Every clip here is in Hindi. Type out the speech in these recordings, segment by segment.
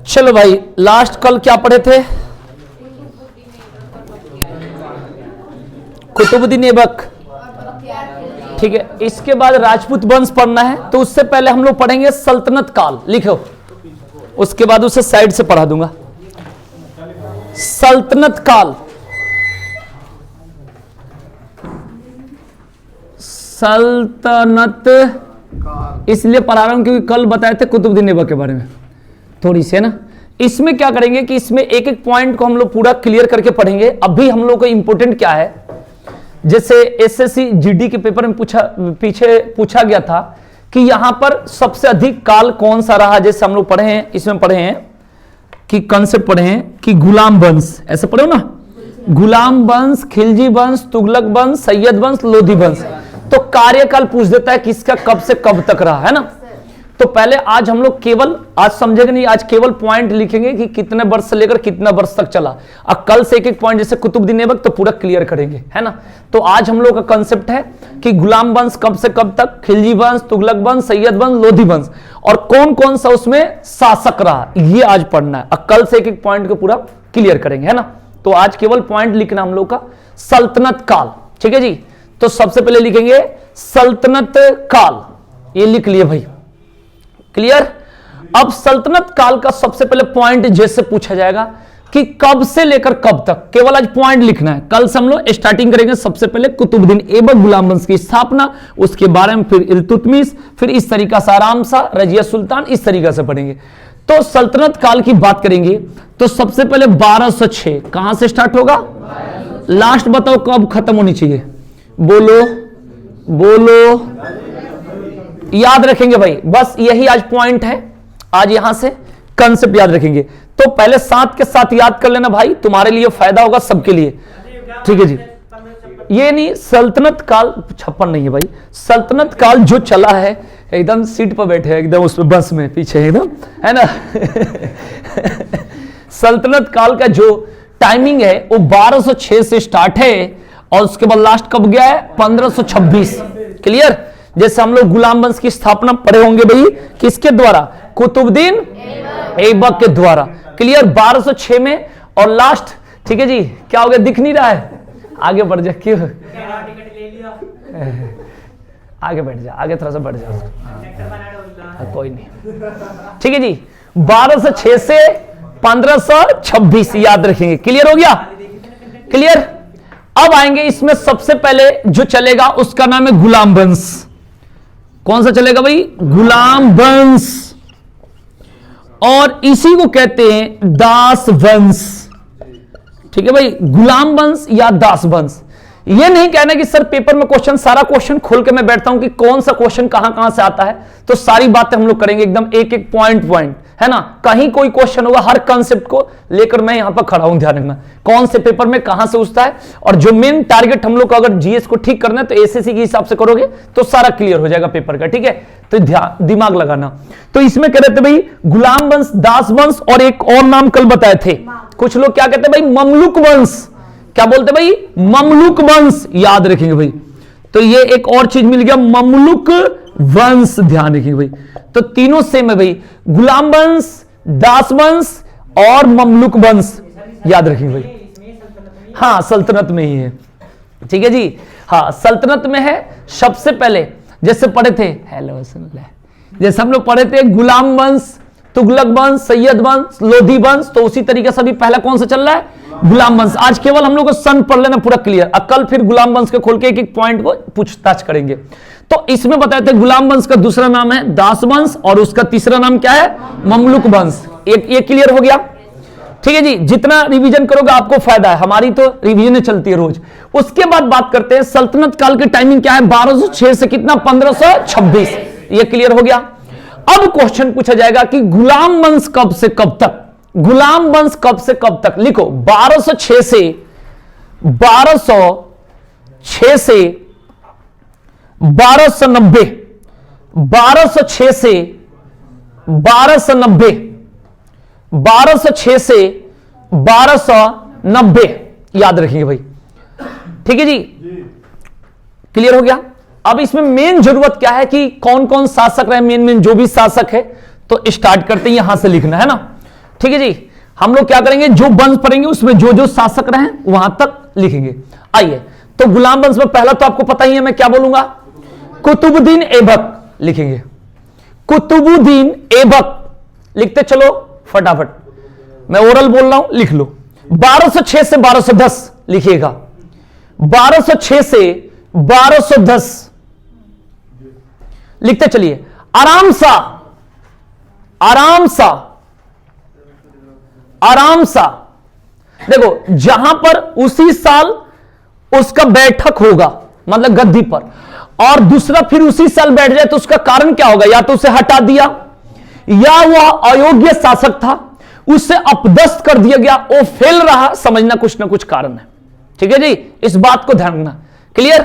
चलो भाई, लास्ट कल क्या पढ़े थे? कुतुबुद्दीन ऐबक, ठीक है। इसके बाद राजपूत वंश पढ़ना है, तो उससे पहले हम लोग पढ़ेंगे सल्तनत काल। लिखो, उसके बाद उसे साइड से पढ़ा दूंगा। सल्तनत काल, सल्तनत इसलिए पढ़ा रहा हूं क्योंकि कल बताए थे कुतुबुद्दीन ऐबक के बारे में थोड़ी सी, है ना। इसमें क्या करेंगे कि इसमें एक एक पॉइंट को हम लोग पूरा क्लियर करके पढ़ेंगे। अभी हम लोग को इंपॉर्टेंट क्या है, जैसे एसएससी जीडी के पेपर में पीछे पूछा गया था कि यहां पर सबसे अधिक काल कौन सा रहा। जैसे हम लोग पढ़े हैं, इसमें पढ़े हैं कि कंसेप्ट पढ़े हैं कि गुलाम वंश, ऐसे पढ़े हो ना, गुलाम वंश, खिलजी वंश, तुगलक वंश, सैयद वंश, लोधी वंश। तो कार्यकाल पूछ देता है किसका कब से कब तक रहा, है ना। तो पहले आज हम लोग केवल, आज समझेंगे नहीं, आज केवल पॉइंट लिखेंगे कि कितने वर्ष से लेकर कितना वर्ष तक चला। अब कल से एक एक पॉइंट, जैसे कुतुबुद्दीन ऐबक, तो पूरा क्लियर करेंगे, है ना। तो आज हम लोग का कंसेप्ट है कि गुलाम वंश कब से कब तक, खिलजी वंश, तुगलक वंश, सैयद वंश, लोधी वंश, और कौन कौन सा उसमें शासक रहा, ये आज पढ़ना है। अब कल से एक एक पॉइंट को पूरा क्लियर करेंगे, है ना। तो आज केवल पॉइंट लिखना हम लोग का सल्तनत काल, ठीक है जी। तो सबसे पहले लिखेंगे सल्तनत काल, ये लिख लिए भाई, क्लियर। अब सल्तनत काल का सबसे पहले पॉइंट जैसे पूछा जाएगा कि कब से लेकर कब तक, केवल आज पॉइंट लिखना है। कल से हम लोग स्टार्टिंग करेंगे सबसे पहले कुतुबुद्दीन ऐबक गुलाम वंश की स्थापना, उसके बारे में फिर इल्तुतमिश, फिर इस तरीका से आराम सा रजिया सुल्तान, इस तरीका से पढ़ेंगे। तो सल्तनत काल की बात करेंगे तो सबसे पहले 1206 कहां से स्टार्ट होगा, लास्ट बताओ कब खत्म होनी चाहिए, बोलो बोलो, याद रखेंगे भाई, बस यही आज पॉइंट है। आज यहां से कंसेप्ट याद रखेंगे। तो पहले साथ के साथ याद कर लेना भाई, तुम्हारे लिए फायदा होगा, सबके लिए, ठीक है जी। ये नहीं, सल्तनत काल 56 नहीं है भाई, सल्तनत काल जो चला है, एकदम सीट पर बैठे हैं, एकदम उसमें बस में पीछे एकदम, है ना। सल्तनत काल का जो टाइमिंग है वो 1206 से स्टार्ट है और उसके बाद लास्ट कब गया है, 1526, क्लियर। जैसे हम लोग गुलाम वंश की स्थापना पढ़े होंगे भाई, किसके द्वारा, कुतुबुद्दीन ऐबक के द्वारा, क्लियर, 1206 में। और लास्ट, ठीक है जी, क्या हो गया, दिख नहीं रहा है, आगे बढ़ जा, क्यों आगे बैठ जा, आगे थोड़ा सा बढ़ जा, कोई नहीं, ठीक है जी। 1206 से 1526 याद रखेंगे, क्लियर हो गया, क्लियर। अब आएंगे इसमें सबसे पहले जो चलेगा उसका नाम है गुलाम वंश। कौन सा चलेगा भाई, गुलाम वंश, और इसी को कहते हैं दास वंश, ठीक है भाई, गुलाम वंश या दास वंश। ये नहीं कहना कि सर पेपर में क्वेश्चन, सारा क्वेश्चन खोल के मैं बैठता हूं कि कौन सा क्वेश्चन कहां से आता है, तो सारी बातें हम लोग करेंगे एकदम एक एक पॉइंट, है ना। कहीं कोई क्वेश्चन होगा, हर कंसेप्ट को लेकर मैं यहां पर खड़ा हूं, ध्यान रखना कौन से पेपर में कहां से उठता है। और जो मेन टारगेट हम लोग को अगर जीएस को ठीक करना है तो एसएससी के हिसाब से करोगे तो सारा क्लियर हो जाएगा पेपर का, ठीक है। तो दिमाग लगाना। तो इसमें कह रहे थे भाई गुलाम वंश, दास वंश, और एक और नाम कल बताए थे, कुछ लोग क्या कहते हैं भाई, ममलुक वंश। क्या बोलते भाई, ममलुक वंश, याद रखेंगे भाई। तो ये एक और चीज मिल गया, ममलुक वंश, ध्यान रखेंगे भाई। तो तीनों सेम है भाई, गुलाम वंश, दास वंश और ममलुक वंश, याद रखेंगे भाई। हाँ, सल्तनत में ही है, ठीक है जी। हाँ, सल्तनत में है। सबसे पहले जैसे पढ़े थे, हेलो सुन ले, जैसे हम लोग पढ़े थे गुलाम वंश, तुगलक वंश, सैयद वंश, लोधी वंश, तो उसी तरीके से अभी पहला कौन सा चल रहा है, गुलाम वंश। आज केवल हम लोग को सन पढ़ लेना पूरा क्लियर, कल फिर गुलाम वंश के खोल के एक एक पॉइंट को पूछताछ करेंगे। तो इसमें बताए थे गुलाम वंश का दूसरा नाम है दास वंश और उसका तीसरा नाम क्या है, ममलुक वंश। एक क्लियर हो गया, ठीक है जी। जितना रिवीजन करोगे आपको फायदा है, हमारी तो रिवीजन चलती है रोज। उसके बाद बात करते हैं सल्तनत काल की टाइमिंग क्या है, 1206 से कितना, 1526, ये क्लियर हो गया। अब क्वेश्चन पूछा जाएगा कि गुलाम वंश कब से कब तक, गुलाम वंश कब से कब तक, लिखो 1206 से 1206 से 1290, 1206 से 1290, 1206 से 1290, याद रखेंगे भाई, ठीक है जी, क्लियर हो गया। अब इसमें मेन जरूरत क्या है कि कौन कौन शासक रहे, मेन जो भी शासक है। तो स्टार्ट करते हैं, यहां से लिखना है ना, ठीक है जी। हम लोग क्या करेंगे, जो वंश पढ़ेंगे उसमें जो जो शासक रहे वहां तक लिखेंगे। आइए, तो गुलाम वंश में पहला तो आपको पता ही है, मैं क्या बोलूंगा, कुतुबुद्दीन ऐबक लिखेंगे। कुतुबुद्दीन ऐबक लिखते चलो फटाफट, मैं ओरल बोल रहा हूं, लिख लो। 1206 से 1210 लिखिएगा, 1206 से 1210 लिखते चलिए। आराम सा आराम सा आराम सा, देखो जहां पर उसी साल उसका बैठक होगा, मतलब गद्दी पर, और दूसरा फिर उसी साल बैठ जाए तो उसका कारण क्या होगा, या तो उसे हटा दिया, या वह अयोग्य शासक था उससे अपदस्थ कर दिया गया, वो फेल रहा, समझना कुछ ना कुछ कारण है, ठीक है जी। इस बात को ध्यान रखना, क्लियर।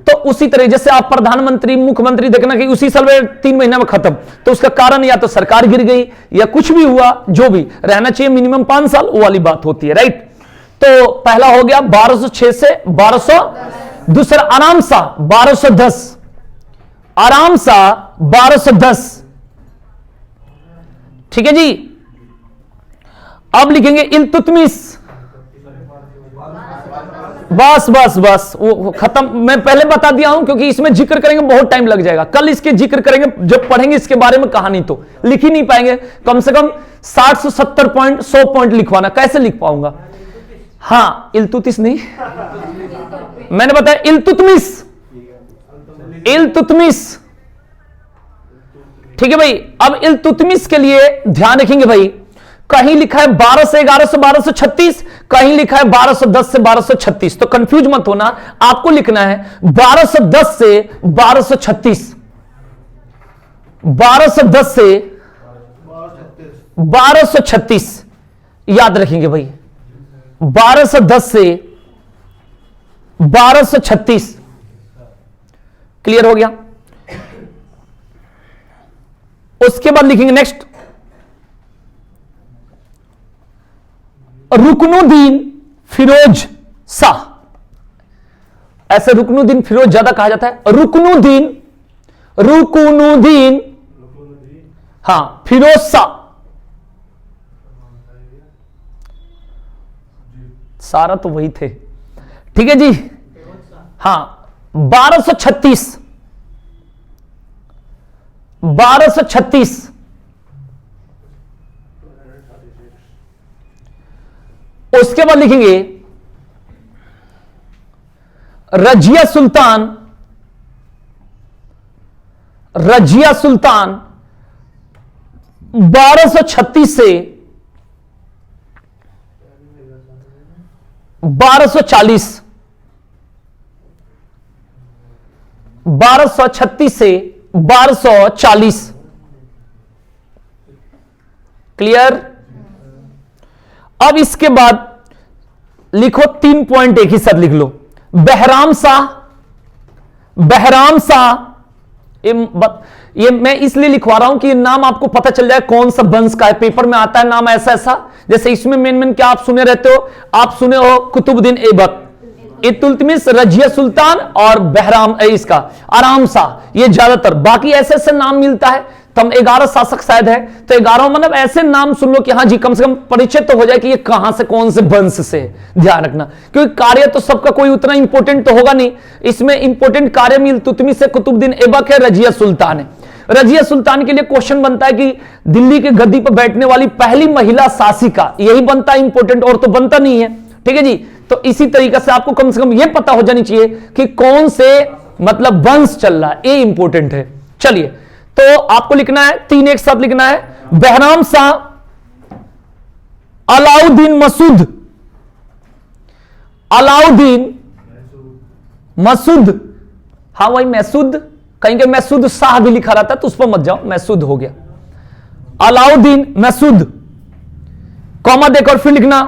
तो उसी तरह जैसे आप प्रधानमंत्री मुख्यमंत्री देखना कि उसी साल में 3 महीने में खत्म, तो उसका कारण या तो सरकार गिर गई या कुछ भी हुआ, जो भी रहना चाहिए मिनिमम 5 साल, वो वाली बात होती है, राइट। तो पहला हो गया 1206 से 1200, दूसरा आराम सा 1210, आराम सा 1210, ठीक है जी। अब लिखेंगे इल्तुतमिश, बस बस बस वो खत्म, मैं पहले बता दिया हूं क्योंकि इसमें जिक्र करेंगे बहुत टाइम लग जाएगा, कल इसके जिक्र करेंगे, जब पढ़ेंगे इसके बारे में कहानी तो लिख ही नहीं पाएंगे, कम से कम 60 से 70 पॉइंट 100 पॉइंट लिखवाना, कैसे लिख पाऊंगा। हाँ, इल्तुतमिश नहीं, मैंने बताया इल्तुतमिश, इल्तुतमिश, ठीक है भाई। अब इल्तुतमिश के लिए ध्यान रखेंगे भाई, कहीं लिखा है 12 से 11 से 1236, कहीं लिखा है 1210 से 1236, तो कंफ्यूज मत होना, आपको लिखना है 1210 से 1236, 1210 से 1236, याद रखेंगे भाई, 1210 से 1236, क्लियर हो गया। उसके बाद लिखेंगे नेक्स्ट रुकनुद्दीन फिरोज शाह, ऐसे रुकनुद्दीन फिरोज ज्यादा कहा जाता है, रुकनुद्दीन, रुकनुद्दीन, हां फिरोज शाह, सारा तो वही थे, ठीक है जी। हां 1236, 1236, उसके बाद लिखेंगे रजिया सुल्तान, रजिया सुल्तान 1236 से 1240, 1236 से 1240, क्लियर। अब इसके बाद लिखो 3 पॉइंट एक ही साथ लिख लो, बहराम शाह, बहराम शाह, ये मैं इसलिए लिखवा रहा हूं कि नाम आपको पता चल जाए कौन सा वंश का है, पेपर में आता है नाम ऐसा ऐसा, जैसे इसमें मेन क्या आप सुने रहते हो, आप सुने हो कुतुबुद्दीन ऐबक, इल्तुतमिश, रजिया सुल्तान और बहराम इसका आराम शाह, ये ज्यादातर, बाकी ऐसे ऐसे नाम मिलता है, तम 11 शासक शायद है, तो 11 मतलब ऐसे नाम सुन लो कि हाँ जी कम से कम परिचय तो हो जाए कि ये कहां से कौन से वंश से, ध्यान रखना, क्योंकि कार्य तो सबका कोई उतना इंपॉर्टेंट तो होगा नहीं, इसमें इंपॉर्टेंट कार्य में इल्तुतमिश से कुतुबुद्दीन ऐबक है, रजिया सुल्तान है। रजिया सुल्तान के लिए क्वेश्चन बनता है कि दिल्ली के गद्दी पर बैठने वाली पहली महिला शासिका, यही बनता है इंपॉर्टेंट, और तो बनता नहीं है, ठीक है जी। तो इसी तरीके से आपको कम से कम यह पता हो जानी चाहिए कि कौन से मतलब वंश चल रहा है, ये इंपॉर्टेंट है। चलिए, तो आपको लिखना है 3 एक साथ लिखना है, बहराम शाह, अलाउद्दीन मसूद, अलाउद्दीन मसूद, हाँ वही मैसूद, कहीं के मैसूद शाह भी लिखा रहता है तो उस पर मत जाओ, मैसूद हो गया, अलाउद्दीन मैसूद, कॉमा देकर फिर लिखना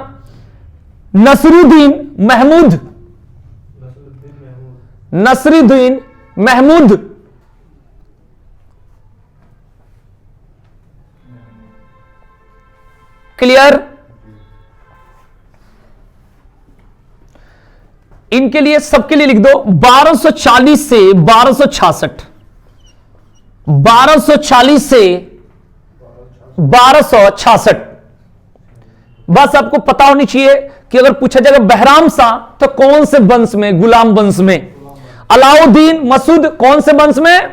नसरुद्दीन महमूद, नसरुद्दीन महमूद, क्लियर। इनके लिए सबके लिए लिख दो 1240 से 1266, 1240 से 1266। बस आपको पता होनी चाहिए कि अगर पूछा जाएगा बहराम शाह तो कौन से वंश में, गुलाम वंश में। अलाउद्दीन मसूद कौन से वंश में,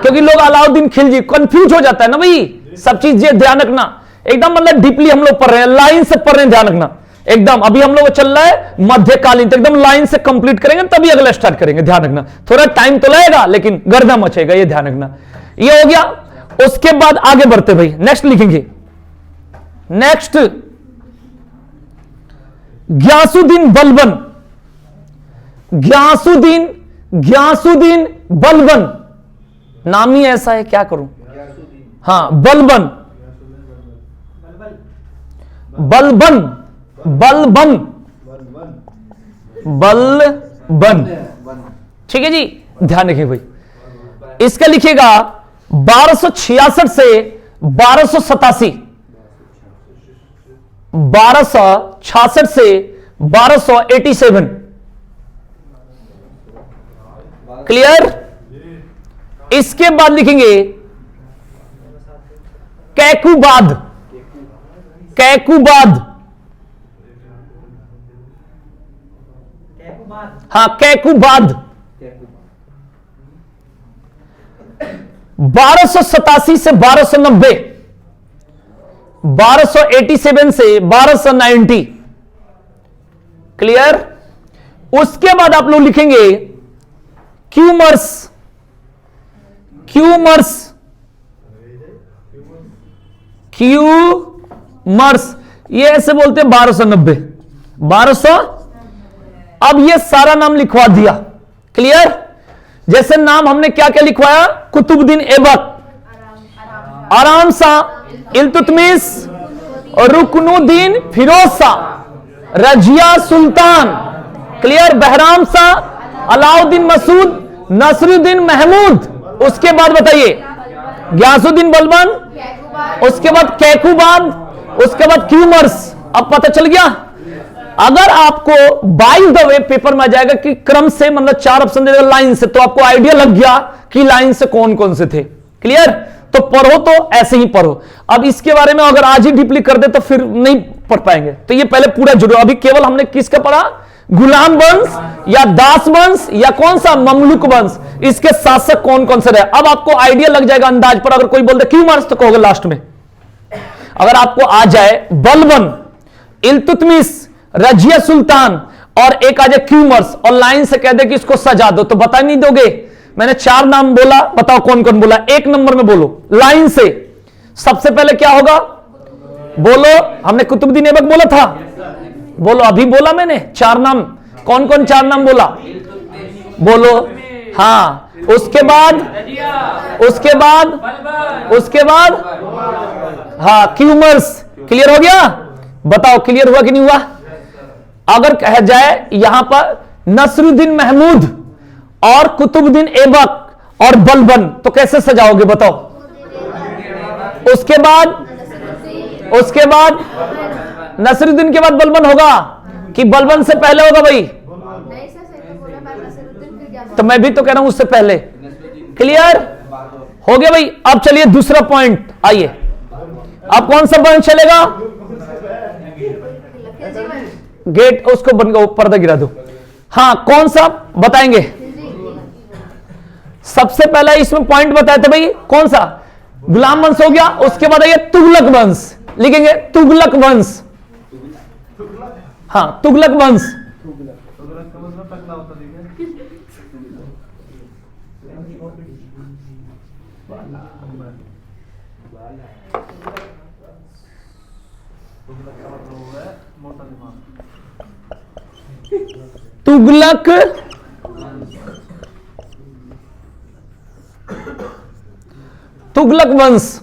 क्योंकि लोग अलाउद्दीन खिलजी कंफ्यूज हो जाता है ना भाई, सब चीज ध्यान रखना एकदम, मतलब डीपली हम लोग पढ़ रहे हैं, लाइन से पढ़ रहे हैं, ध्यान रखना एकदम। अभी हम लोग चल रहा है मध्यकालीन, तो एकदम लाइन से कंप्लीट करेंगे तभी अगला स्टार्ट करेंगे, ध्यान रखना। थोड़ा टाइम तो लगेगा लेकिन गर्दा मचेगा, ये ध्यान रखना। ये हो गया, उसके बाद आगे बढ़ते भाई, नेक्स्ट लिखेंगे। नेक्स्ट ग्यासुद्दीन बलबन, ग्यासुद्दीन बलबन, नाम ही ऐसा है, क्या करूं। हाँ बलबन, बलबन, बलबन, बलबन, ठीक है जी, ध्यान रखिए भाई। इसका लिखिएगा 1266 से 1287, 1266 से 1287, क्लियर। इसके बाद लिखेंगे कैकुबाद, कैकुबाद, हाँ कैकुबाद, 1287 से 1290, 1287 से 1290, क्लियर। उसके बाद आप लोग लिखेंगे क्यूमर्स, क्यूमर्स, क्यूमर्स, ये ऐसे बोलते हैं 1290, 1200। अब ये सारा नाम लिखवा दिया, क्लियर। जैसे नाम हमने क्या क्या लिखवाया, कुतुबुद्दीन ऐबक, आराम शाह, इल्तुतमिश, रुकनुद्दीन फिरोज शाह, रजिया सुल्तान, क्लियर, बहराम शाह, अलाउद्दीन मसूद, नसरुद्दीन महमूद। उसके बाद बताइए ग्यासुद्दीन बलबन, उसके बाद कैकुबाद, उसके बाद क्यूमर्स। अब पता चल गया। अगर आपको बाय द वे पेपर में आ जाएगा कि क्रम से, मतलब 4 ऑप्शन दे देगा लाइन से, तो आपको आइडिया लग गया कि लाइन से कौन कौन से थे, क्लियर। तो पढ़ो तो ऐसे ही पढ़ो। अब इसके बारे में अगर आज ही डीपली कर दे तो फिर नहीं पढ़ पाएंगे, तो ये पहले पूरा जुड़ो। अभी केवल हमने किसका पढ़ा, गुलाम वंश या दास वंश या कौन सा ममलुक वंश, इसके शासक कौन कौन से रहे। अब आपको आइडिया लग जाएगा अंदाज पर। अगर कोई बोल दे क्यूमर्स तो कहोगे लास्ट में। अगर आपको आ जाए बलबन, इल्तुतमिश, रजिया सुल्तान और एक आ जाए क्यूमर्स और लाइन से कह दे कि इसको सजा दो, तो बता नहीं दोगे। मैंने 4 नाम बोला, बताओ कौन कौन बोला। 1 नंबर में बोलो लाइन से। सबसे पहले क्या होगा, बोलो। हमने कुतुबुद्दीन ऐबक बोला था, बोलो। अभी बोला मैंने 4 नाम। कौन कौन 4 नाम बोला, बोलो। हाँ, उसके बाद, उसके बाद, उसके बाद, हाँ क्यूमर्स। क्लियर हो गया, बताओ क्लियर हुआ कि नहीं हुआ। अगर कहा जाए यहां पर नसरुद्दीन महमूद और कुतुबुद्दीन ऐबक और बलबन, तो कैसे सजाओगे बताओ। उसके बाद, उसके बाद नसरुद्दीन के बाद बलबन होगा कि बलबन से पहले होगा भाई। तो मैं भी तो कह रहा हूं उससे पहले। क्लियर हो गया भाई। अब चलिए दूसरा पॉइंट, आइए। अब कौन सा पॉइंट चलेगा, गेट उसको बन गया, पर्दा गिरा दो। हाँ कौन सा बताएंगे। सबसे पहला इसमें पॉइंट बताए थे भाई, कौन सा, गुलाम वंश हो गया। उसके बाद आइए तुगलक वंश, लिखेंगे तुगलक वंश। हाँ तुगलक वंश, तुगलक, तुगलक वंश।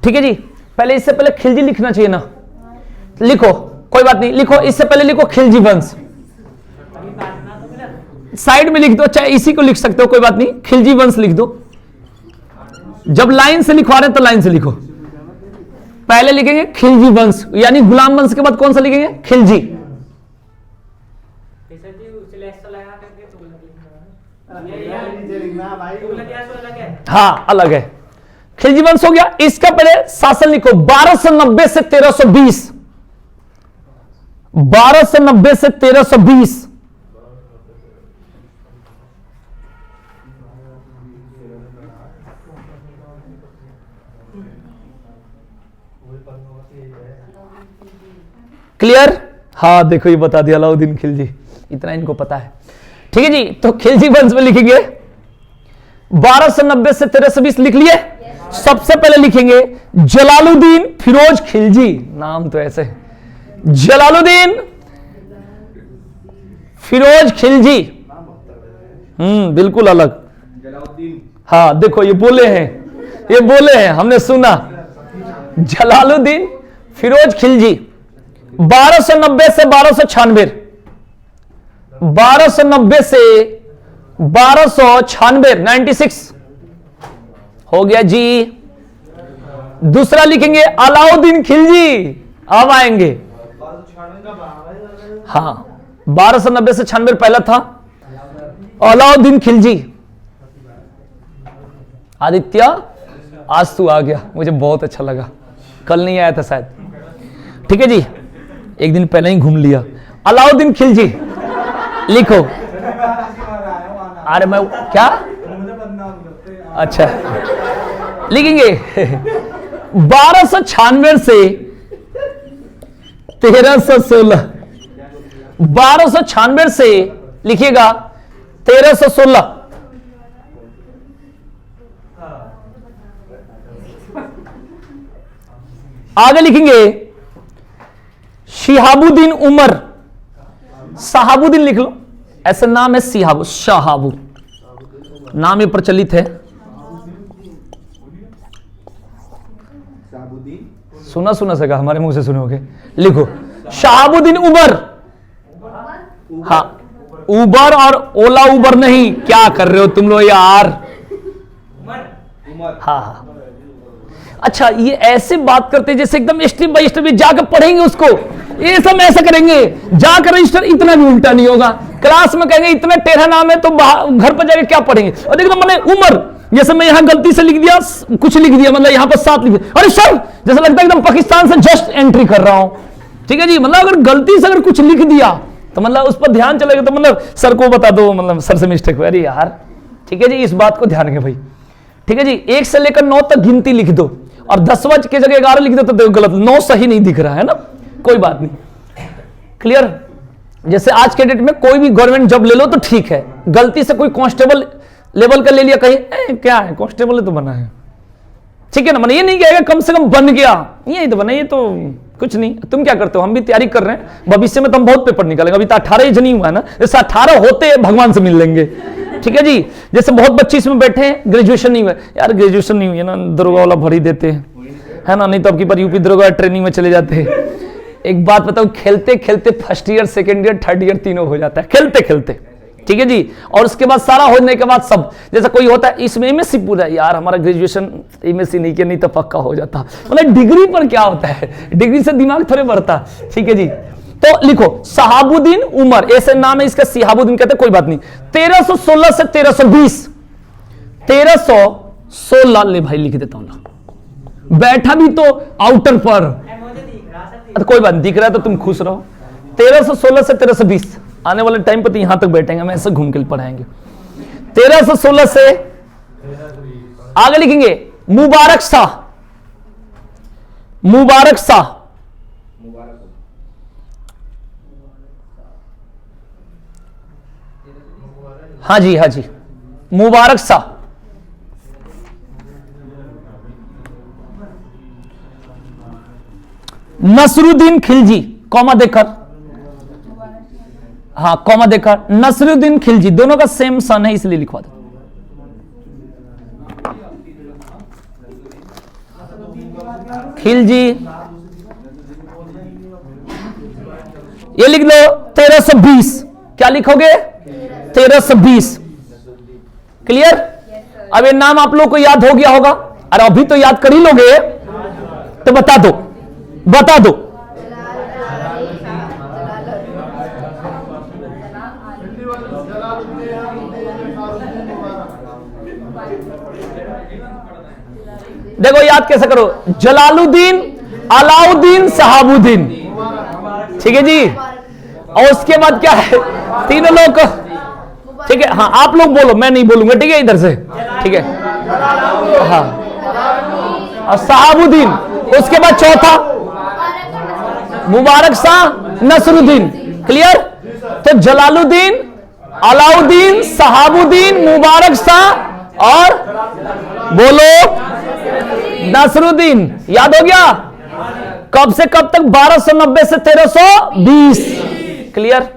ठीक है जी। पहले, इससे पहले खिलजी लिखना चाहिए ना, लिखो कोई बात नहीं, लिखो इससे पहले लिखो खिलजी वंश। साइड में लिख दो, चाहे इसी को लिख सकते हो, कोई बात नहीं, खिलजी वंश लिख दो। जब लाइन से लिखवा रहे हैं तो लाइन से लिखो। पहले लिखेंगे खिलजी वंश, यानी गुलाम वंश के बाद कौन सा लिखेंगे? खिलजी। हाँ अलग है, खिलजी वंश हो गया। इसका पहले शासन लिखो 1290 से 1320, 1290 से 1320। क्लियर? हाँ देखो ये बता दिया अलाउद्दीन खिलजी, इतना इनको पता है। ठीक है जी, तो खिलजी वंश में लिखेंगे 1290 से 1320 लिख लिए। सबसे पहले लिखेंगे जलालुद्दीन फिरोज खिलजी, नाम तो ऐसे जलालुद्दीन फिरोज खिलजी। बिल्कुल अलग। हाँ देखो ये बोले हैं, ये बोले हैं, हमने सुना। जलालुद्दीन फिरोज खिलजी 1290 से 1296, 1290 से 1296, 96 हो गया जी। दूसरा लिखेंगे अलाउद्दीन खिलजी, अब आएंगे। हाँ 1290 से 96 पहला था अलाउद्दीन खिलजी। आदित्य आज तू आ गया, मुझे बहुत अच्छा लगा, कल नहीं आया था शायद। ठीक है जी, एक दिन पहले ही घूम लिया। अलाउद्दीन खिलजी लिखो। अरे मैं क्या, अच्छा लिखेंगे 1296 से 1316, 1296 से लिखिएगा 1316। आगे लिखेंगे शिहाबुद्दीन उमर, शहाबुद्दीन लिख लो, ऐसा नाम है शिहाबु, शहाबु नाम ये प्रचलित है। सुना सुना सका, हमारे मुंह से सुनोगे। लिखो शहाबुद्दीन उमर। हाँ उबर और ओला उबर नहीं, क्या कर रहे हो तुम लोग यार। हाँ हाँ अच्छा, ये ऐसे बात करते हैं जैसे एकदम स्टेप बाय स्टेप जाकर पढ़ेंगे उसको, ये सब ऐसा करेंगे। जाकर रजिस्टर इतना भी उल्टा नहीं होगा, क्लास में कहेंगे इतना टेढ़ा नाम है तो घर पर जाके क्या पढ़ेंगे। और देखो मैंने उमर, जैसे मैं यहां गलती से लिख दिया, कुछ लिख दिया, मतलब यहां पर 7 लिख दिया, अरे सर जैसा लगता है एकदम पाकिस्तान से जस्ट एंट्री कर रहा हूं। ठीक है जी, मतलब अगर गलती से अगर कुछ लिख दिया तो मतलब उस पर ध्यान चलेगा, तो मतलब सर को बता दो, मतलब सर से मिस्टेक हुआ, अरे यार। ठीक है जी, इस बात को ध्यान रखें भाई। ठीक है जी, 1 से लेकर 9 तक गिनती लिख दो, और 10वां की जगह 11 लिख दो तो देखो गलत, 9 सही नहीं दिख रहा है ना, कोई बात नहीं। क्लियर? जैसे आज के डेट में कोई भी गवर्नमेंट जॉब ले लो तो ठीक है, गलती से कोई कांस्टेबल लेवल का ले लिया, कहीं क्या है कांस्टेबल तो बना है, ठीक है ना, मैंने ये नहीं कहेगा कम से कम बन गया, ये तो बना, ये तो कुछ नहीं। तुम क्या करते हो? हम भी तैयारी कर रहे हैं, भविष्य में तो हम बहुत पेपर निकालेंगे। अभी तो 18 एज नहीं हुआ है ना, जैसे 18 होते भगवान से मिल लेंगे। ठीक है जी, जैसे बहुत बच्चे इसमें बैठे हैं, ग्रेजुएशन नहीं हुआ यार, ग्रेजुएशन नहीं हुई है ना, दरोगा वाला भर ही देते हैं, है ना, नहीं तो आपकी पर यूपी दरोगा ट्रेनिंग में चले जाते हैं। एक बात बताओ, खेलते खेलते first year, second year, third year तीनों हो जाता है, खेलते खेलते। ठीक है जी, और उसके बाद सारा होने के बाद सब, जैसा कोई होता है इसमें एमएससी पूरा, यार हमारा ग्रेजुएशन एमएससी नहीं किया, नहीं तो पक्का हो जाता। मतलब डिग्री पर क्या होता है, डिग्री से दिमाग थोड़े बढ़ता। ठीक है जी, तो लिखो शहाबुद्दीन उमर, ऐसे नाम है इसका, शहाबुद्दीन कहते, कोई बात नहीं। 1316 से 1320, 1316 ले भाई, लिख देता हूं ना, बैठा भी तो आउटर पर, कोई बात, दिख रहा है तो तुम खुश रहो। 1316 से 1320, आने वाले टाइम पर तो यहां तक बैठेंगे, हम ऐसे घूम के पढ़ाएंगे। 1316 से आगे लिखेंगे मुबारक शाह, मुबारक शाह, हाँ जी हाँ जी, मुबारक शाह। नसरुद्दीन खिलजी, कॉमा देकर, हाँ कॉमा देकर, नसरुद्दीन खिलजी, दोनों का सेम सन है इसलिए लिखवा दो। खिलजी ये लिख लो 1320, क्या लिखोगे 1320। क्लियर? अब ये नाम आप लोग को याद हो गया होगा, अरे अभी तो याद कर ही लोगे, तो बता दो, बता दो। देखो याद कैसे करो, जलालुद्दीन, अलाउद्दीन, सहाबुद्दीन, ठीक है जी। और उसके बाद क्या है, तीनों लोग, ठीक है। हाँ आप लोग बोलो, मैं नहीं बोलूंगा, ठीक है, इधर से, ठीक है। हाँ और सहाबुद्दीन, उसके बाद चौथा मुबारक शाह नसरुद्दीन, क्लियर। तो जलालुद्दीन, अलाउद्दीन, सहाबुद्दीन, मुबारक शाह और बोलो नसरुद्दीन। याद हो गया? कब से कब तक? 1290 से 1320, क्लियर।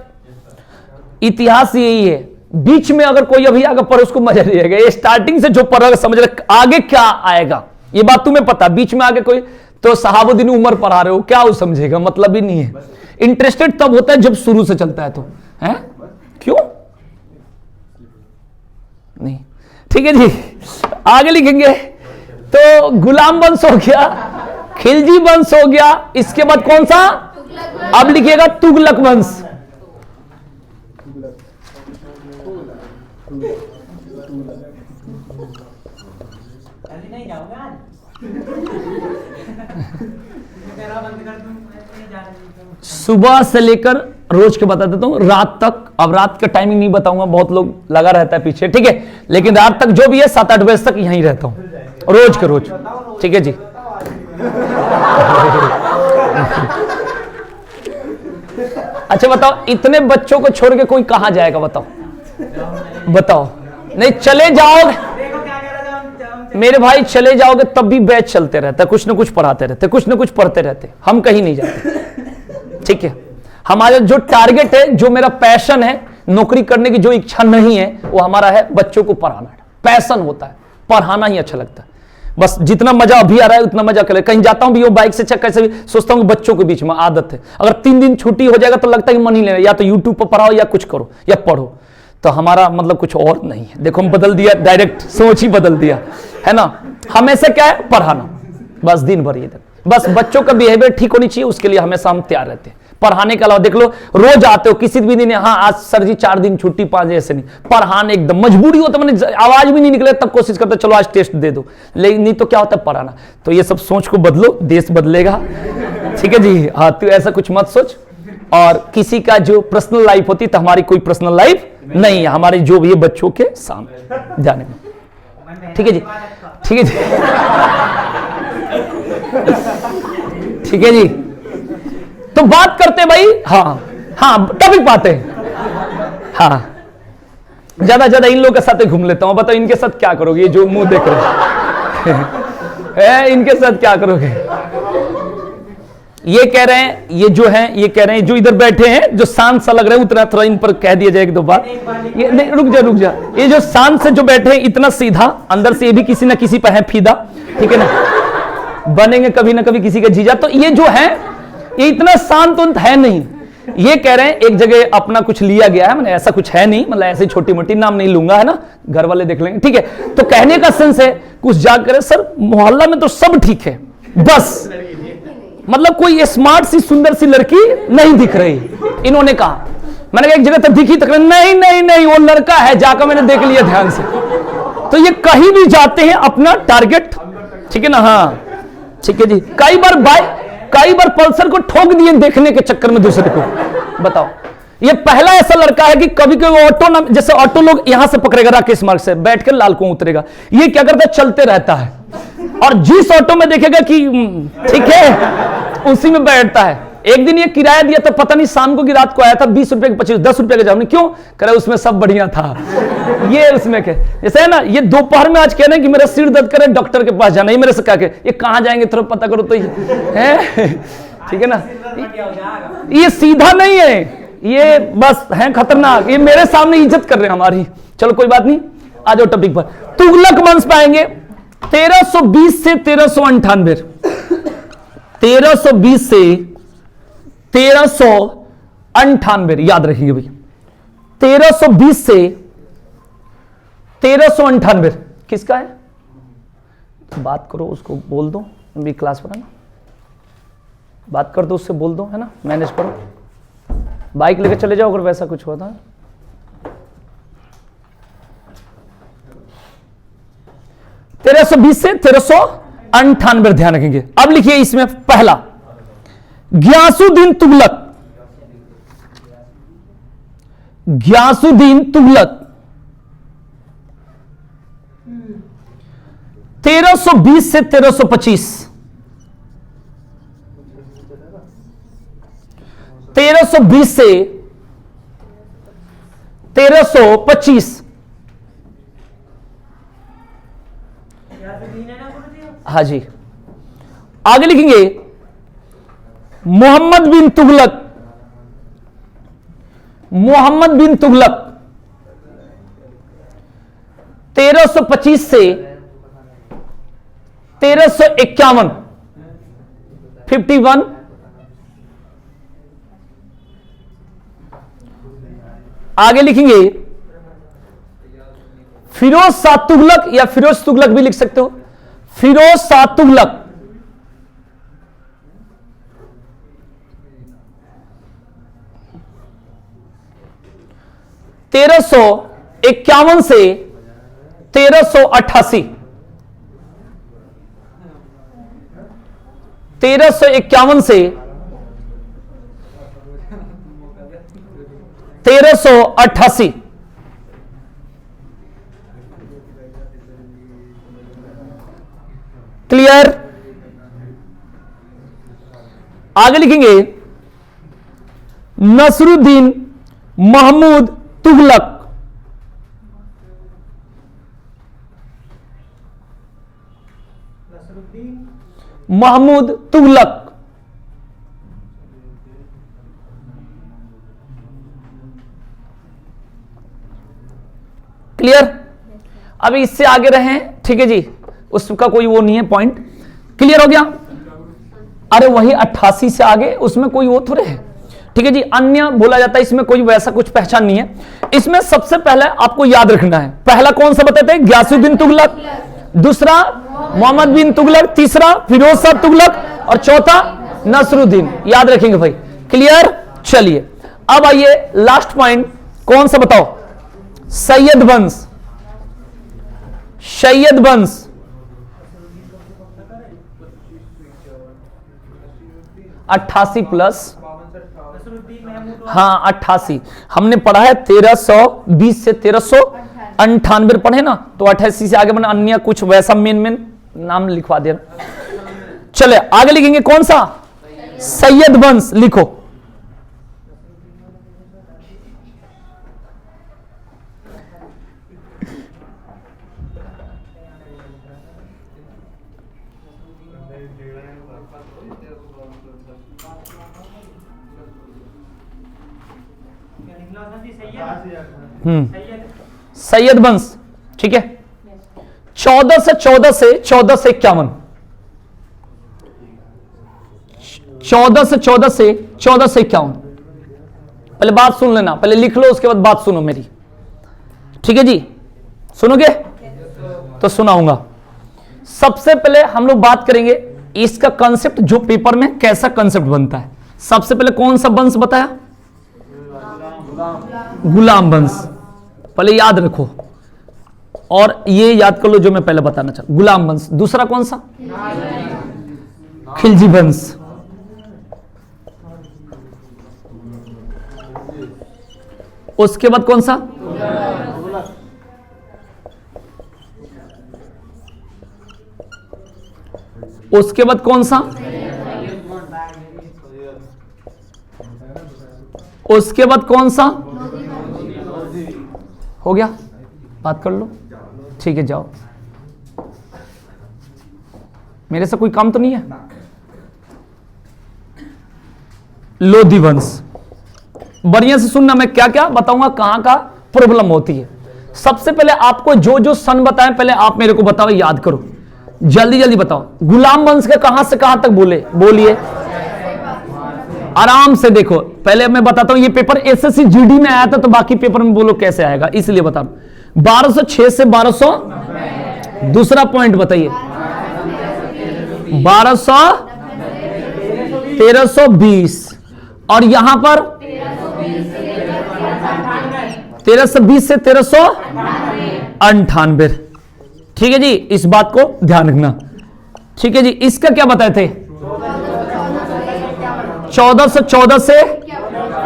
इतिहास यही है, बीच में अगर कोई अभी आगे पढ़े उसको मजा नहीं आएगा। ये स्टार्टिंग से जो पढ़ा समझ रहे आगे क्या आएगा, ये बात तुम्हें पता। बीच में आगे कोई तो सहाबुद्दीन उमर पढ़ा रहे हो, क्या वो समझेगा? मतलब ही नहीं है। इंटरेस्टेड तब होता है जब शुरू से चलता है, तो है क्यों नहीं? ठीक है जी, आगे लिखेंगे। तो गुलाम वंश हो गया, खिलजी वंश हो गया, इसके बाद कौन सा? अब लिखिएगा तुगलक वंश। सुबह से लेकर रोज के बता देता हूं रात तक। अब रात का टाइमिंग नहीं बताऊंगा, बहुत लोग लगा रहता है पीछे, ठीक है। लेकिन रात तक जो भी है 7-8 बजे तक यहीं रहता हूं, रोज के रोज, ठीक है जी। अच्छा बताओ, इतने बच्चों को छोड़ के कोई कहां जाएगा? बताओ बताओ। नहीं चले जाओगे मेरे भाई, चले जाओगे तब भी बैच चलते रहता है, कुछ ना कुछ पढ़ाते रहते, कुछ ना कुछ पढ़ते रहते। हम कहीं नहीं जाते, ठीक है। हमारा जो टारगेट है, जो मेरा पैशन है, नौकरी करने की जो इच्छा नहीं है, वो हमारा है बच्चों को पढ़ाना। पैशन होता है, पढ़ाना ही अच्छा लगता है। बस जितना मजा अभी आ रहा है उतना मजा कर ले। कहीं जाता हूं भी वो बाइक से कैसे भी सोचता हूं कि बच्चों के बीच में आदत है। अगर 3 दिन छुट्टी हो जाएगा तो लगता है कि मन ही लेना, या तो यूट्यूब पर पढ़ाओ या कुछ करो या पढ़ो। तो हमारा मतलब कुछ और नहीं है। देखो हम बदल दिया, डायरेक्ट सोच ही बदल दिया, है ना। हमेशा क्या है? पढ़ाना, बस दिन भर ये। बस बच्चों का बिहेवियर ठीक होनी चाहिए, उसके लिए हमेशा हम तैयार रहते हैं। पढ़ाने के अलावा देख लो, रोज आते हो किसी भी दिन, हाँ आज सर जी 4 दिन छुट्टी, 5 दिन, ऐसे नहीं। पढ़ाने एकदम मजबूरी होता, मैंने आवाज भी नहीं निकले तब कोशिश करते चलो आज टेस्ट दे दो, लेकिन नहीं तो क्या होता है? पढ़ाना। तो ये सब सोच को बदलो, देश बदलेगा, ठीक है जी। हाँ तू ऐसा कुछ मत सोच। और किसी का जो पर्सनल लाइफ होती, तो हमारी कोई पर्सनल लाइफ नहीं है, हमारे जो भी है बच्चों के सामने जाने में, ठीक है जी, ठीक है जी, ठीक है जी। तो बात करते भाई, हाँ हाँ टॉपिक पाते हैं। हाँ ज्यादा इन लोगों के साथ घूम लेता हूं। बताओ इनके साथ क्या करोगे? ये जो मुंह देख रहे हैं इनके साथ क्या करोगे? ये कह रहे हैं, ये जो है, ये कह रहे हैं जो इधर बैठे हैं, जो शांत सा लग रहा है, उतना थोड़ा इन पर कह दिया जाए 1-2 बार। ये नहीं, रुक जा। ये जो शांत से जो बैठे हैं, इतना सीधा, अंदर से ये भी किसी ना किसी पर है फीदा, ठीक है ना, बनेंगे कभी ना कभी किसी के जीजा। तो ये जो है, ये इतना शांत है नहीं। ये कह रहे हैं एक जगह अपना कुछ लिया गया है, मतलब ऐसा कुछ है नहीं, मतलब ऐसे छोटी मोटी, नाम नहीं लूंगा, है ना, घर वाले देख लेंगे, ठीक है। तो कहने का सेंस है कुछ जाकर, सर मोहल्ला में तो सब ठीक है, बस मतलब कोई स्मार्ट सी सुंदर सी लड़की नहीं दिख रही। इन्होंने कहा, मैंने कहा एक जगह तक दिखी, तक नहीं वो लड़का है, जाकर मैंने देख लिया ध्यान से। तो ये कहीं भी जाते हैं अपना टारगेट, ठीक है ना। हाँ ठीक है जी। कई बार पल्सर को ठोक दिए देखने के चक्कर में दूसरे को। बताओ, ये पहला ऐसा लड़का है कि कभी कभी ऑटो ना, जैसे ऑटो लोग यहां से पकड़ेगा राकेश मार्ग से, बैठ कर लाल कुआं उतरेगा, ये क्या करता है? चलते रहता है, और जिस ऑटो में देखेगा कि ठीक है उसी में बैठता है। एक दिन ये किराया दिया था, पता नहीं शाम को कि रात को आया था, 20 रुपए के 25, 10 रुपए का जाओ। क्यों करे? उसमें सब बढ़िया था। ये उसमें के जैसे है ना, ये दोपहर में आज कह रहे हैं कि मेरा सिर दर्द करे, डॉक्टर के पास जाना। ये मेरे से कहा के ये कहां जाएंगे थोड़ा पता करो तो है, ठीक है ना। ये सीधा नहीं है, ये बस है खतरनाक। ये मेरे सामने इज्जत कर रहे हैं हमारी। चलो कोई बात नहीं, आ जाओ टॉपिक पर। तुगलक वंश पाएंगे 1320 से 1398, 1320 से 1398, याद रखिए भाई। 1320 से 1398 किसका है? तो बात करो, उसको बोल दो भी क्लास पर है ना, बात कर दो उससे, बोल दो है ना, मैनेज करो, बाइक लेके चले जाओ अगर वैसा कुछ होता है। तेरह सौ 1320 से 1398 ध्यान रखेंगे। अब लिखिए इसमें पहला, गियासुद्दीन तुगलक, गियासुद्दीन तुगलक 1320 से 1325, 1320 से 1325, हाँ जी। आगे लिखेंगे मोहम्मद बिन तुगलक, मोहम्मद बिन तुगलक 1325 से 1351, 51। आगे लिखेंगे फिरोज शाह तुगलक, या फिरोज तुगलक भी लिख सकते हो, फिरोज शाह तुगलक 1351 से 1388, 1351 से 1388। क्लियर? आगे लिखेंगे नसरुद्दीन महमूद तुगलक, महमूद तुगलक क्लियर? अभी इससे आगे रहे, ठीक है जी, उसका कोई वो नहीं है पॉइंट। क्लियर हो गया? अरे वही 88 से आगे, उसमें कोई वो थोड़े है, ठीक है जी। अन्य बोला जाता है, इसमें कोई वैसा कुछ पहचान नहीं है। इसमें सबसे पहले आपको याद रखना है, पहला कौन सा बताते हैं? गियासुद्दीन तुगलक, दूसरा मोहम्मद बिन तुगलक, तीसरा फिरोज शाह तुगलक और चौथा नसरुद्दीन। याद रखेंगे भाई। क्लियर? चलिए अब आइए लास्ट पॉइंट, कौन सा बताओ? सैयद वंश, सैयद वंश 88 प्लस, हाँ 88 हमने पढ़ा है, 1320 से 1398 पढ़े ना, तो 88 से आगे मैंने अन्य कुछ वैसा मेन नाम लिखवा दिया। चले आगे लिखेंगे कौन सा? सैयद वंश लिखो। सैयद वंश, ठीक है। 14 से 14 से 14 से 51, 14 से 14 से 14 से 51। पहले बात सुन लेना, पहले लिख लो, उसके बाद बात सुनो मेरी, ठीक है जी। सुनोगे तो सुनाऊंगा। सबसे पहले हम लोग बात करेंगे इसका कंसेप्ट, जो पेपर में कैसा कंसेप्ट बनता है। सबसे पहले कौन सा वंश बताया? गुलाम वंश, पहले याद रखो, और ये याद कर लो जो मैं पहले बताना चाहता। गुलाम वंश। दूसरा कौन सा? खिलजी वंश। उसके बाद कौन सा? उसके बाद कौन सा? उसके बाद कौन सा? हो गया, बात कर लो, ठीक है। जाओ, मेरे से कोई काम तो नहीं है। लोधी वंश। बढ़िया से सुनना, मैं क्या क्या बताऊंगा, कहां का प्रॉब्लम होती है। सबसे पहले आपको जो जो सन बताएं, पहले आप मेरे को बताओ, याद करो, जल्दी जल्दी बताओ। गुलाम वंश के कहां से कहां तक बोलिए, आराम से देखो। पहले मैं बताता हूं, ये पेपर एसएससी जीडी में आया था, तो बाकी पेपर में बोलो कैसे आएगा, इसलिए बता रहा हूं। 1206 से 1200। दूसरा पॉइंट बताइए, 1200 1320 और यहां पर 1320 से 1398। ठीक है जी, इस बात को ध्यान रखना। ठीक है जी, इसका क्या बताए थे? 1414 से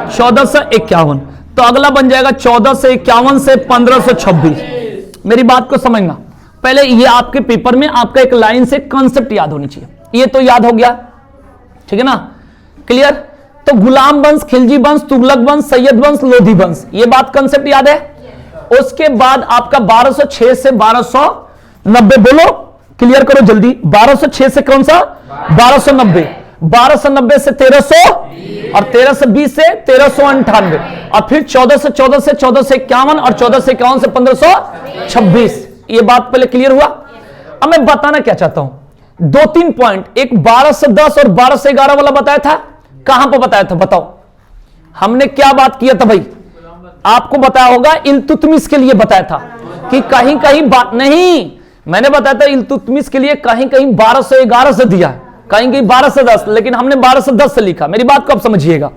1451। तो अगला बन जाएगा 1451 से 1526। मेरी बात को समझना, पहले ये आपके पेपर में आपका एक लाइन से कॉन्सेप्ट याद होनी चाहिए। ये तो याद हो गया, ठीक है ना, क्लियर। तो गुलाम वंश, खिलजी वंश, तुगलक वंश, सैयद वंश, लोधी वंश, ये बात कॉन्सेप्ट याद है। उसके बाद आपका 1206 से 1290 बोलो, क्लियर करो जल्दी। 1206 से कौन सा? 1290। 1290 से 1300 और 1320 से 1398 और फिर 1414 से 1451 और 1451 से 1526। ये बात पहले क्लियर हुआ। अब मैं बताना क्या चाहता हूं, 2-3 पॉइंट। एक 1210 और 1211 वाला बताया था, कहां पर बताया था बताओ? हमने क्या बात किया था भाई? आपको बताया होगा, इल्तुतमिश के लिए बताया था कि कहीं कहीं बात नहीं, मैंने बताया था इल्तुतमिश के लिए कहीं कहीं 1211 से दिया, कहीं कहीं 1210, लेकिन हमने 1210 से लिखा। मेरी बात को आप समझिएगा।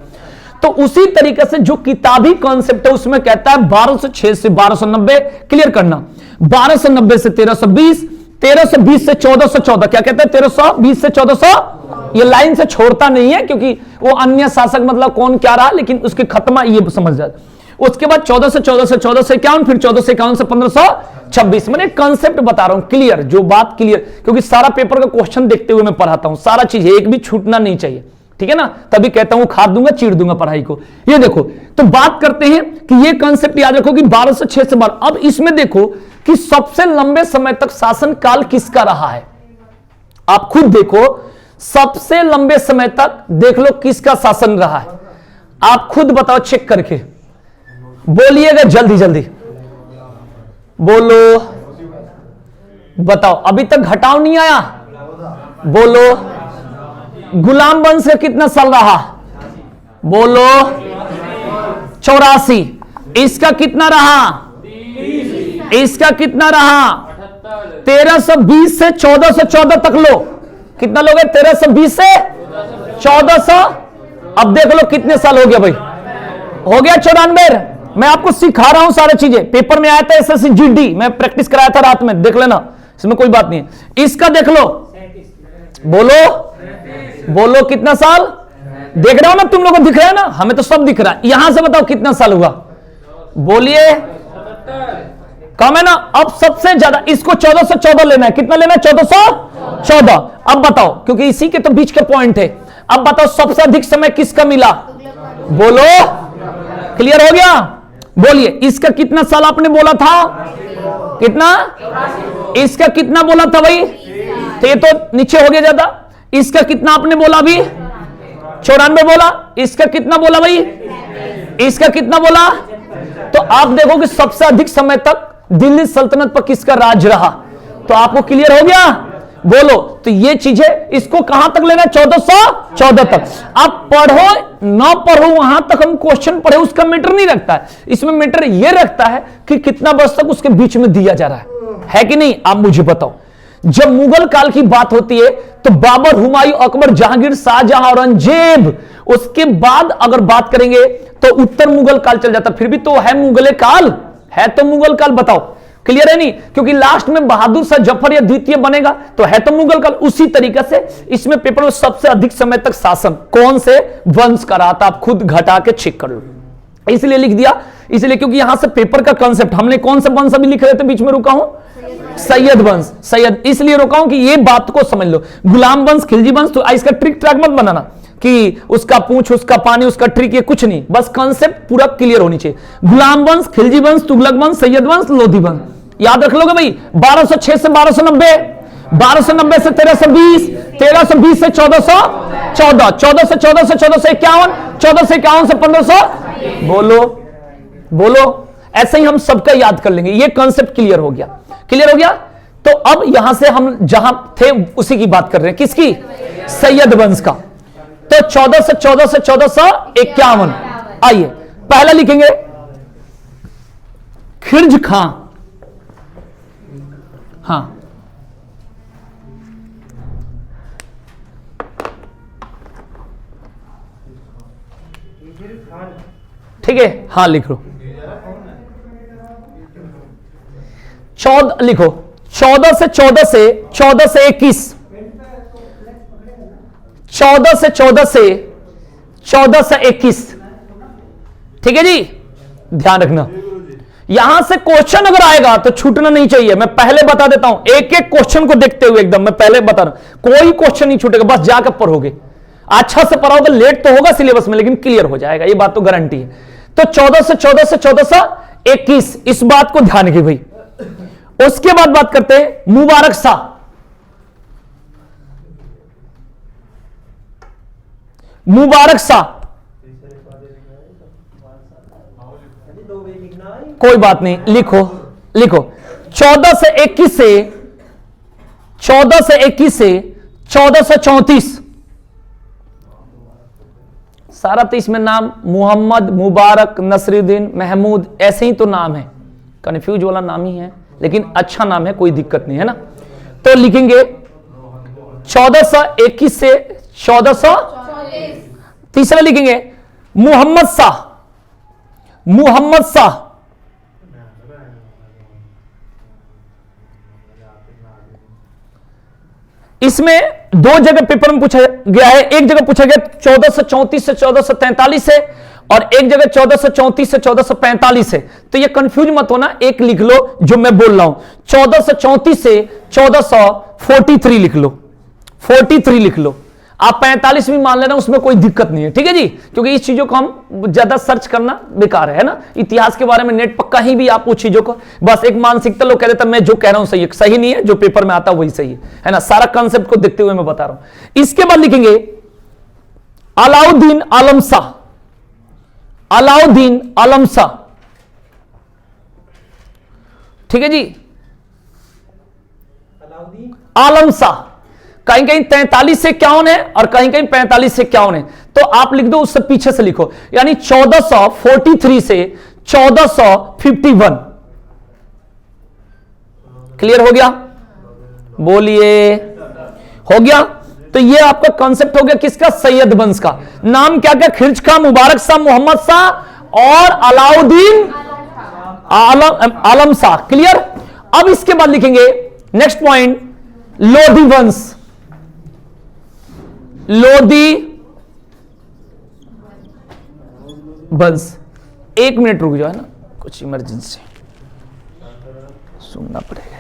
तो उसी तरीके से जो किताबी कॉन्सेप्ट है उसमें कहता है 1206 से 1290 क्लियर करना, 1290 से 1320, 1320 से 1414। क्या कहता है? 1320 से 1400। ये लाइन से छोड़ता नहीं है क्योंकि वो अन्य शासक मतलब कौन क्या रहा, लेकिन उसके खत्मा ये समझ जाए। उसके बाद 14 से 1451, फिर 1451 से 1526। मैंने कंसेप्ट बता रहा हूं क्लियर, जो बात क्लियर, क्योंकि सारा पेपर का क्वेश्चन देखते हुए मैं पढ़ाता हूं, सारा चीज एक भी छूटना नहीं चाहिए, ठीक है ना। तभी कहता हूं खाद दूंगा, चीड़ दूंगा पढ़ाई को। ये देखो, तो बात करते हैं कि ये कंसेप्ट याद रखो कि 1206 से 12। अब इसमें देखो कि सबसे लंबे समय तक शासन काल किसका रहा है। आप खुद देखो, सबसे लंबे समय तक देख लो किसका शासन रहा है। आप खुद बताओ, चेक करके बोलिएगा, जल्दी जल्दी बोलो, बताओ। अभी तक घटाव नहीं आया, बोलो। गुलाम वंश का कितना साल रहा? बोलो 84। इसका कितना रहा? इसका कितना रहा? 1320 से 1414 तक लो। कितना लोगे? 1320 से 1400। अब देख लो कितने साल हो गया भाई, हो गया 94। मैं आपको सिखा रहा हूं सारी चीजें, पेपर में आया था एसएससी जीडी, मैं प्रैक्टिस कराया था रात में, देख लेना, इसमें कोई बात नहीं है। इसका देख लो, बोलो बोलो कितना साल? देख रहा हो ना, तुम लोगों को दिख रहा है ना, हमें तो सब दिख रहा है। यहां से बताओ कितना साल हुआ, बोलिए। कम है ना। अब सबसे ज्यादा इसको 1414 लेना है। कितना लेना है? 1414। अब बताओ, क्योंकि इसी के तो बीच के पॉइंट है। अब बताओ सबसे अधिक समय किसका मिला? बोलो, क्लियर हो गया? बोलिए, इसका कितना साल आपने बोला था? कितना? इसका कितना बोला था भाई? तो ये तो नीचे हो गया ज्यादा। इसका कितना आपने बोला अभी? 94 बोला। इसका कितना बोला भाई? इसका कितना बोला? तो आप देखो कि सबसे अधिक समय तक दिल्ली सल्तनत पर किसका राज रहा। तो आपको क्लियर हो गया? बोलो। तो ये चीजें, इसको कहां तक लेना है? 1414 तक। आप पढ़ो ना पढ़ो, वहां तक हम क्वेश्चन पढ़े, उसका मैटर नहीं रखता है। इसमें मैटर यह रखता है कि कितना वर्ष तक उसके बीच में दिया जा रहा है कि नहीं। आप मुझे बताओ, जब मुगल काल की बात होती है तो बाबर, हुमायूं, अकबर, जहांगीर, शाहजहां, औरंगजेब, उसके बाद अगर बात करेंगे तो उत्तर मुगल काल चल जाता। फिर भी तो है मुगल काल, है तो मुगल काल। बताओ, क्लियर है नहीं? क्योंकि लास्ट में बहादुर शाह जफर या द्वितीय बनेगा, तो है तो मुगल काल। उसी तरीके से इसमें पेपर में सबसे अधिक समय तक शासन कौन से वंश का रहा था, आप खुद घटा के चेक कर लो। इसलिए लिख दिया, इसलिए क्योंकि यहां से पेपर का कंसेप्ट, हमने कौन सा वंश अभी लिख रहे थे, बीच में रुका हूं, सैयद वंश, सैयद। इसलिए रुका हूं कि ये बात को समझ लो। गुलाम वंश, खिलजी वंश, तो इसका ट्रिक ट्रैक मत बनाना कि उसका पूंछ, उसका पानी, उसका ट्रिक, ये कुछ नहीं। बस कंसेप्ट पूरा क्लियर होनी चाहिए। गुलाम वंश, खिलजी वंश, तुगलक वंश, सैयद वंश, लोधी वंश, याद रख लोगे भाई। 1206 से 1290, 1290 से 1320, 1320 से 1414, 14 से 1451, 1451 से 1500। बोलो बोलो। ऐसे ही हम सबका याद कर लेंगे। ये कॉन्सेप्ट क्लियर हो गया, क्लियर हो गया। तो अब यहां से हम जहां थे उसी की बात कर रहे हैं, किसकी? सैयद वंश का। तो 14 से 1451। आइए पहला लिखेंगे खिर्ज खां। हाँ, ठीक है, हाँ लिख लो। 14 लिखो, 14 से 14 से 14 से 21, 14 से 14 से 14 से 21, ठीक है जी। ध्यान रखना, यहां से क्वेश्चन अगर आएगा तो छूटना नहीं चाहिए। मैं पहले बता देता हूं, एक एक क्वेश्चन को देखते हुए एकदम मैं पहले बता रहा हूं, कोई क्वेश्चन नहीं छूटेगा, बस जाकर पढ़ोगे। अच्छा से पढ़ोगे, लेट तो होगा सिलेबस में लेकिन क्लियर हो जाएगा, ये बात तो गारंटी है। तो 14 से 14 से 14 से 21, इस बात को ध्यान रखिए भाई। उसके बाद बात करते हैं मुबारक शाह। मुबारक शाह, कोई बात नहीं, लिखो लिखो। 14 से 21 से 14 से 21 से 14 से 34, सारा तो इसमें नाम मोहम्मद, मुबारक, नसरुद्दीन, महमूद, ऐसे ही तो नाम है, कंफ्यूज वाला नाम ही है, लेकिन अच्छा नाम है, कोई दिक्कत नहीं है ना। तो लिखेंगे 1421 से 1400, तीसरा लिखेंगे मोहम्मद शाह। मोहम्मद शाह, इसमें दो जगह पेपर में पूछा गया है, एक जगह पूछा गया 1434 से 1443 से, और एक जगह 1434 से 1445 से। तो ये कंफ्यूज मत होना, एक लिख लो जो मैं बोल रहा हूं, 1434 से 1443 लिख लो, 43 लिख लो। आप 45 भी मान लेना, उसमें कोई दिक्कत नहीं है, ठीक है जी, क्योंकि इस चीजों को हम ज्यादा सर्च करना बेकार है ना। इतिहास के बारे में नेट पर कहीं भी आप उस चीजों को, बस एक मानसिकता लोग कह देता मैं जो कह रहा हूं सही है, सही नहीं है, जो पेपर में आता वही सही है ना। सारा कंसेप्ट को देखते हुए मैं बता रहा हूं। इसके बाद लिखेंगे अलाउद्दीन आलम शाह। अलाउद्दीन आलम शाह, ठीक है जी। आलम शाह, कहीं कहीं 43 से 51 है और कहीं कहीं 45 से 51 है, तो आप लिख दो, उससे पीछे से लिखो, यानी 1443 से 1451। क्लियर हो गया? बोलिए, हो गया? तो ये आपका कॉन्सेप्ट हो गया किसका? सैयद वंश का। नाम क्या क्या? खिर्ज खां, मुबारक शाह, मोहम्मद शाह और अलाउद्दीन आलम शाह। क्लियर? अब इसके बाद लिखेंगे नेक्स्ट पॉइंट, लोधी वंश। लोधी वंश, एक मिनट रुक जाओ, है ना, कुछ इमरजेंसी सुनना पड़ेगा।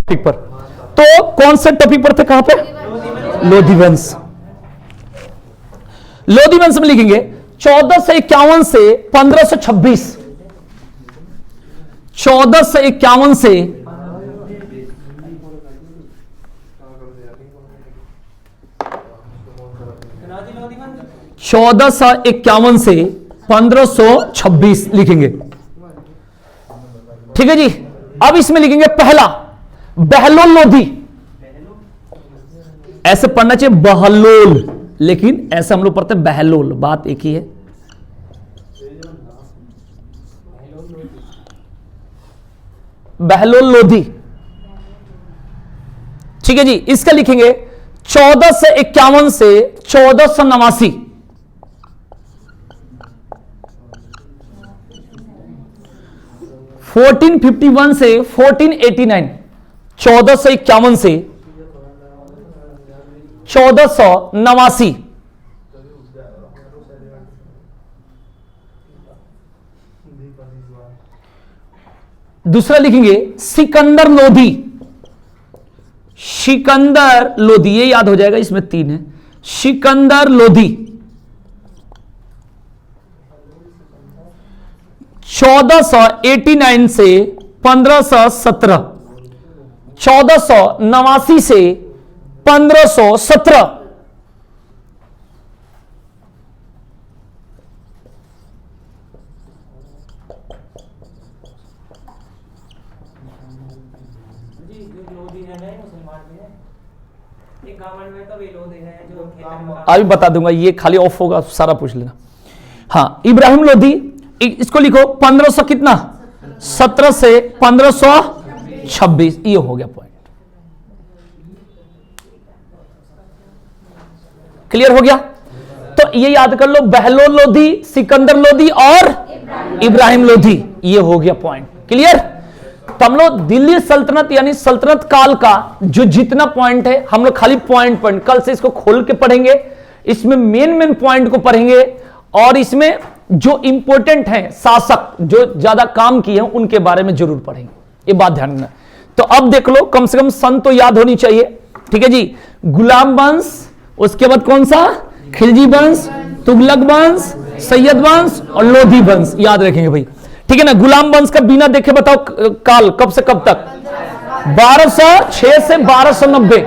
टॉपिक पर। तो कौन से टॉपिक पर थे, कहां पे? लोधी वंश। लोधी वंश में लिखेंगे 1451 से 1526, 1451 से 1451 से 1526 लिखेंगे। ठीक है जी। अब इसमें लिखेंगे पहला बहलोल लोधी, ऐसे पढ़ना चाहिए बहलोल, लेकिन ऐसे हम लोग पढ़ते हैं बहलोल, बात एक ही है। बहलोल लोधी, ठीक है जी। इसका लिखेंगे 1451 से 1489, 1451 से 1489, 1451 से 1489। दूसरा लिखेंगे सिकंदर लोधी, सिकंदर लोधी, ये याद हो जाएगा, इसमें 3 है। सिकंदर लोधी 1489 से 1517, 1489 से 1517। अभी बता दूंगा, ये खाली ऑफ होगा, सारा पूछ लेना। हाँ, इब्राहिम लोधी, इसको लिखो 1500 कितना, 17 से 1526, ये हो गया पॉइंट। क्लियर हो गया? तो ये याद कर लो, बहलोल लोधी, सिकंदर लोधी और इब्राहिम लोधी, ये हो गया पॉइंट। क्लियर? तो हम लोग दिल्ली सल्तनत यानी सल्तनत काल का जो जितना पॉइंट है, हम लोग खाली पॉइंट पॉइंट कल से इसको खोल के पढ़ेंगे, इसमें मेन पॉइंट को पढ़ेंगे, और इसमें जो इंपॉर्टेंट हैं शासक जो ज्यादा काम किए हैं उनके बारे में जरूर पढ़ेंगे, ये बात ध्यान रखना। तो अब देख लो, कम से कम सन तो याद होनी चाहिए। ठीक है जी। गुलाम वंश, उसके बाद कौन सा, खिलजी वंश, तुगलक वंश, सैयद वंश और लोधी वंश, याद रखेंगे भाई। ठीक है ना। गुलाम वंश का बिना देखे बताओ काल कब से कब तक, 1206 से 1290।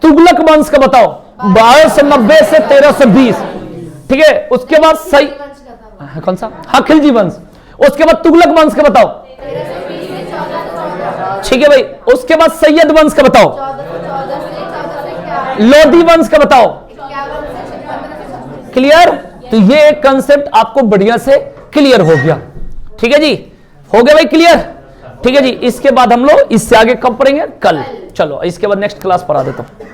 तुगलक वंश का बताओ 1290 से 1320। ठीक है। उसके बाद सही कौन सा, हाँ खिलजी वंश। उसके बाद तुगलक वंश का बताओ, ठीक है भाई। उसके बाद सैयद वंश का बताओ, लोधी वंश का बताओ। क्लियर? तो ये एक कंसेप्ट आपको बढ़िया से क्लियर हो गया। ठीक है जी, हो गया भाई क्लियर? ठीक है जी। इसके बाद हम लोग इससे आगे कब पढ़ेंगे, कल। चलो इसके बाद नेक्स्ट क्लास पढ़ा देता हूं।